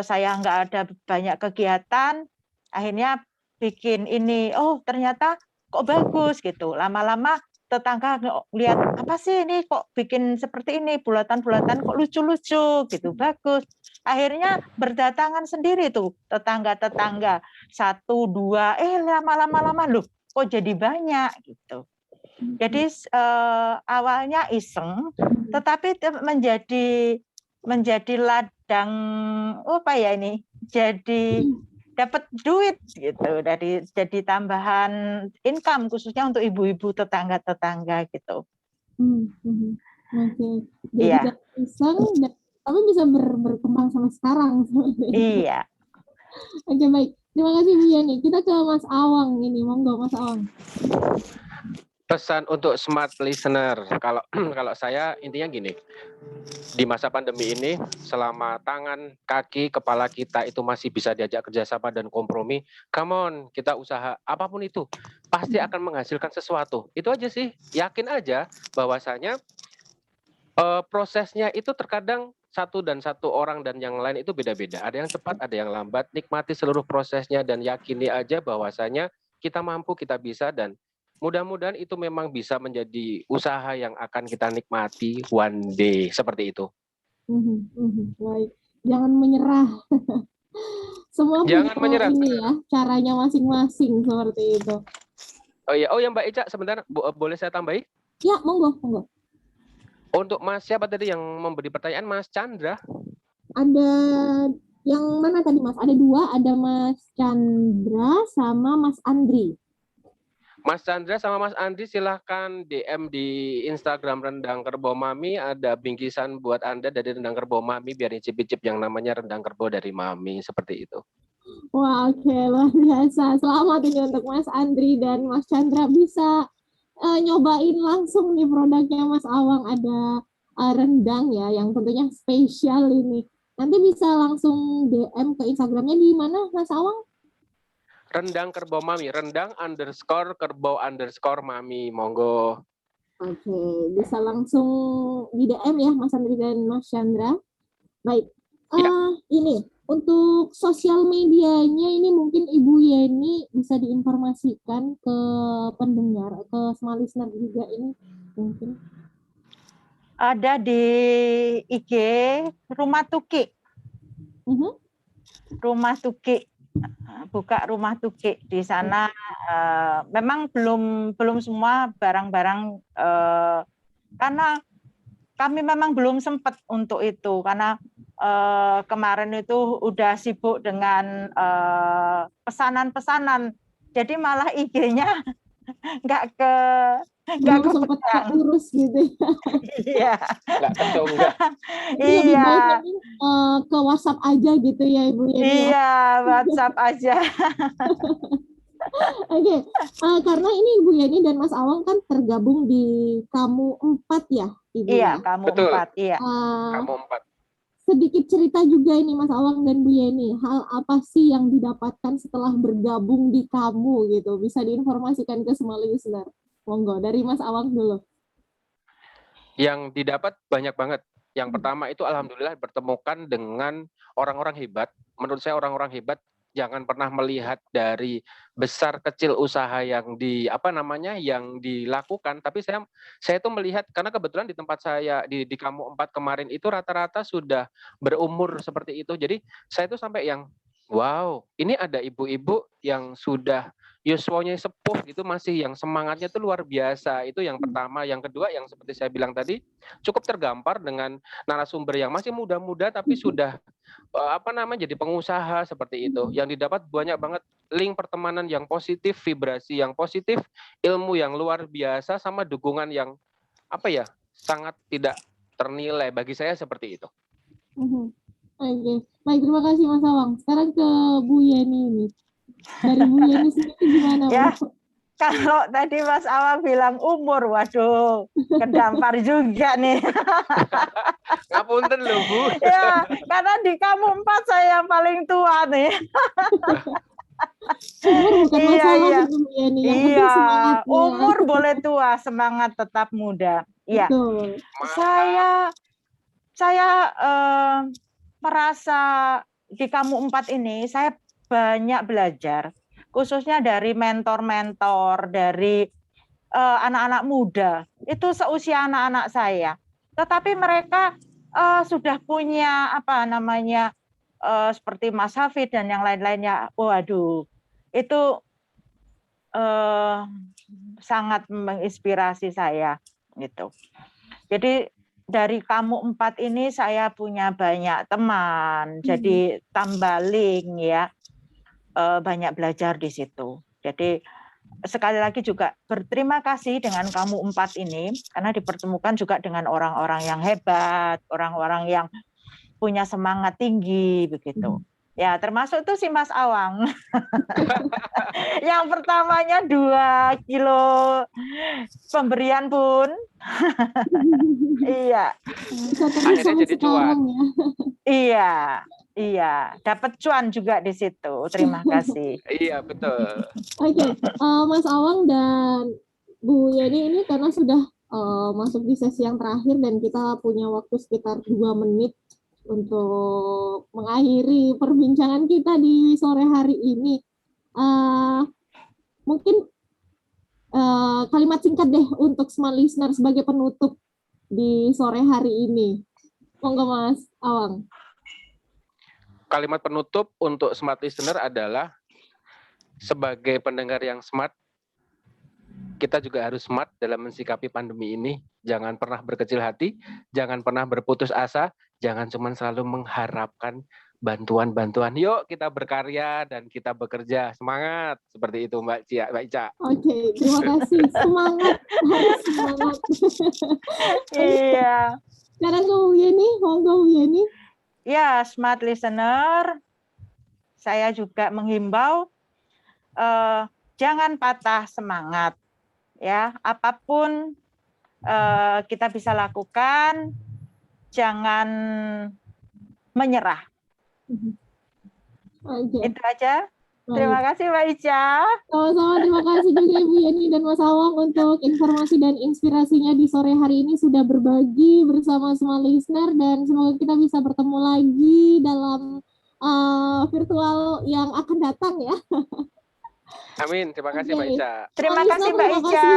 saya nggak ada banyak kegiatan, akhirnya bikin ini, oh ternyata kok bagus gitu. Lama-lama tetangga lihat, apa sih ini kok bikin seperti ini, bulatan-bulatan kok lucu-lucu gitu, bagus. Akhirnya berdatangan sendiri tuh tetangga-tetangga, 1, 2, lama-lama loh kok jadi banyak gitu. Jadi awalnya iseng, tetapi menjadi ladang apa ya ini, jadi dapat duit gitu, jadi tambahan income khususnya untuk ibu-ibu tetangga-tetangga gitu. Oke. Jadi iseng tapi bisa berkembang sampai sekarang. Iya. Oke, baik. Terima kasih Bu Yeni. Kita ke Mas Awang ini. Monggo Mas Awang. Pesan untuk smart listener, kalau saya intinya gini, di masa pandemi ini selama tangan, kaki, kepala kita itu masih bisa diajak kerjasama dan kompromi, come on, kita usaha apapun itu pasti akan menghasilkan sesuatu. Itu aja sih, yakin aja bahwasanya prosesnya itu terkadang satu orang dan yang lain itu beda-beda. Ada yang cepat, ada yang lambat. Nikmati seluruh prosesnya dan yakini aja bahwasanya kita mampu, kita bisa, dan mudah-mudahan itu memang bisa menjadi usaha yang akan kita nikmati one day, seperti itu. Baik, jangan menyerah. Semua jangan punya menyerah. Ini ya, caranya masing-masing seperti itu. Oh ya Mbak Ica, sebentar, boleh saya tambahi? Ya, monggo. Untuk Mas siapa tadi yang memberi pertanyaan? Mas Chandra? Ada yang mana tadi Mas? Ada 2, ada Mas Chandra sama Mas Andri. Mas Chandra sama Mas Andri silahkan DM di Instagram Rendang Kerbau Mami, ada bingkisan buat Anda dari Rendang Kerbau Mami, biar icip-icip yang namanya Rendang Kerbau dari Mami, seperti itu. Wah, oke, luar biasa. Selamat ini untuk Mas Andri dan Mas Chandra, bisa nyobain langsung nih produknya Mas Awang. Ada rendang ya, yang tentunya spesial ini. Nanti bisa langsung DM ke Instagramnya di mana Mas Awang? Rendang Kerbau Mami, rendang_kerbau_mami, monggo. Oke, bisa langsung di DM ya Mas Andri dan Mas Chandra. Baik, ini untuk sosial medianya ini mungkin Ibu Yeni bisa diinformasikan ke pendengar, ke small listener juga ini mungkin. Ada di IG Rumah Tuki. Mhm. Rumah Tuki, buka Rumah Tuki di sana. Memang belum semua barang-barang, karena kami memang belum sempat untuk itu, karena kemarin itu udah sibuk dengan pesanan-pesanan, jadi malah IG-nya nggak Belum sempat kepegang. keurus gitu ya. Iya, Nggak keconggak. Jadi lebih iya, baik mending ke WhatsApp aja gitu ya Ibu Yeni ya. iya, WhatsApp aja. Oke, karena ini Ibu Yeni dan Mas Awang kan tergabung di Kamu 4 ya, Ibu Iya, ya. kamu Betul. 4, iya. Kamu 4. Sedikit cerita juga ini Mas Awang dan Bu Yeni, hal apa sih yang didapatkan setelah bergabung di Kamu gitu? Bisa diinformasikan ke semua listener. Monggo, dari Mas Awang dulu. Yang didapat banyak banget. Yang pertama itu alhamdulillah bertemukan dengan orang-orang hebat. Menurut saya orang-orang hebat jangan pernah melihat dari besar kecil usaha yang yang dilakukan, tapi saya itu melihat, karena kebetulan di tempat saya di Kamu 4 kemarin itu rata-rata sudah berumur seperti itu. Jadi saya itu sampai yang wow, ini ada ibu-ibu yang sudah yuswanya sepuh gitu, masih yang semangatnya itu luar biasa. Itu yang pertama. Yang kedua, yang seperti saya bilang tadi, cukup tergampar dengan narasumber yang masih muda-muda tapi sudah jadi pengusaha seperti itu. Yang didapat banyak banget link pertemanan yang positif, vibrasi yang positif, ilmu yang luar biasa, sama dukungan yang sangat tidak ternilai. Bagi saya seperti itu. Oke, baik, terima kasih Mas Awang. Sekarang ke Bu Yeni ini. Dari Bu Yeni sendiri gimana Bu? Ya, kalau tadi Mas Awang bilang umur, waduh, kedampar juga nih. Ngapunten loh Bu. Ya, karena di Kamu 4 saya yang paling tua nih. Umur bukan masalah Iya. Bu Yeni. Yang penting Iya, semangatnya. umur boleh tua, semangat tetap muda. Iya. Betul. Saya merasa di Kamu 4 ini saya banyak belajar, khususnya dari mentor-mentor, dari anak-anak muda, itu seusia anak-anak saya. Tetapi mereka sudah punya seperti Mas Hafid dan yang lain-lainnya. Waduh, itu sangat menginspirasi saya gitu. Jadi dari Kamu 4 ini saya punya banyak teman, jadi tambah link ya, banyak belajar di situ. Jadi sekali lagi juga berterima kasih dengan Kamu 4 ini, karena dipertemukan juga dengan orang-orang yang hebat, orang-orang yang punya semangat tinggi begitu. Ya, termasuk tuh si Mas Awang. Yang pertamanya 2 kilo pemberian pun. Iya. Bisa terus Akhirnya sampai jadi sekarang ya. Iya, dapat cuan juga di situ. Terima kasih. Iya, betul. Oke, Mas Awang dan Bu Yeni ini karena sudah masuk di sesi yang terakhir dan kita punya waktu sekitar 2 menit untuk mengakhiri perbincangan kita di sore hari ini. Mungkin kalimat singkat deh untuk smart listener sebagai penutup di sore hari ini. Monggo Mas Awang. Kalimat penutup untuk smart listener adalah, sebagai pendengar yang smart, kita juga harus smart dalam mensikapi pandemi ini. Jangan pernah berkecil hati, jangan pernah berputus asa, jangan cuma selalu mengharapkan bantuan-bantuan. Yuk kita berkarya dan kita bekerja. Semangat. Seperti itu Mbak Ica. Oke, terima kasih. Semangat, harus semangat. Iya. Sekarang ke Bu Yeni, monggo Bu Yeni. Ya, smart listener, saya juga menghimbau jangan patah semangat. Ya, apapun kita bisa lakukan, jangan menyerah. Oke. Itu aja. Terima kasih Mbak Ica. Sama-sama, terima kasih juga Ibu Yeni dan Mas Awang untuk informasi dan inspirasinya di sore hari ini, sudah berbagi bersama semua listener, dan semoga kita bisa bertemu lagi dalam virtual yang akan datang ya. Amin. Terima kasih Mbak Oke. Ica. Terima Alisna, kasih Mbak terima Ica. kasih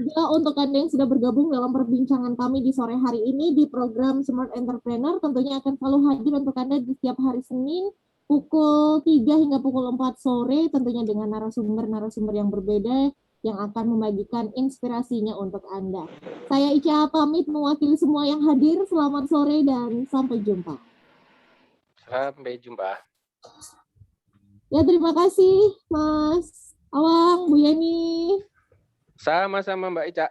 juga untuk Anda yang sudah bergabung dalam perbincangan kami di sore hari ini di program Smart Entrepreneur. Tentunya akan selalu hadir untuk Anda di setiap hari Senin pukul 3 hingga pukul 4 sore, tentunya dengan narasumber-narasumber yang berbeda yang akan membagikan inspirasinya untuk Anda. Saya Ica pamit mewakili semua yang hadir. Selamat sore dan sampai jumpa. Sampai jumpa. Ya, terima kasih Mas Awang, Bu Yeni. Sama-sama Mbak Ica.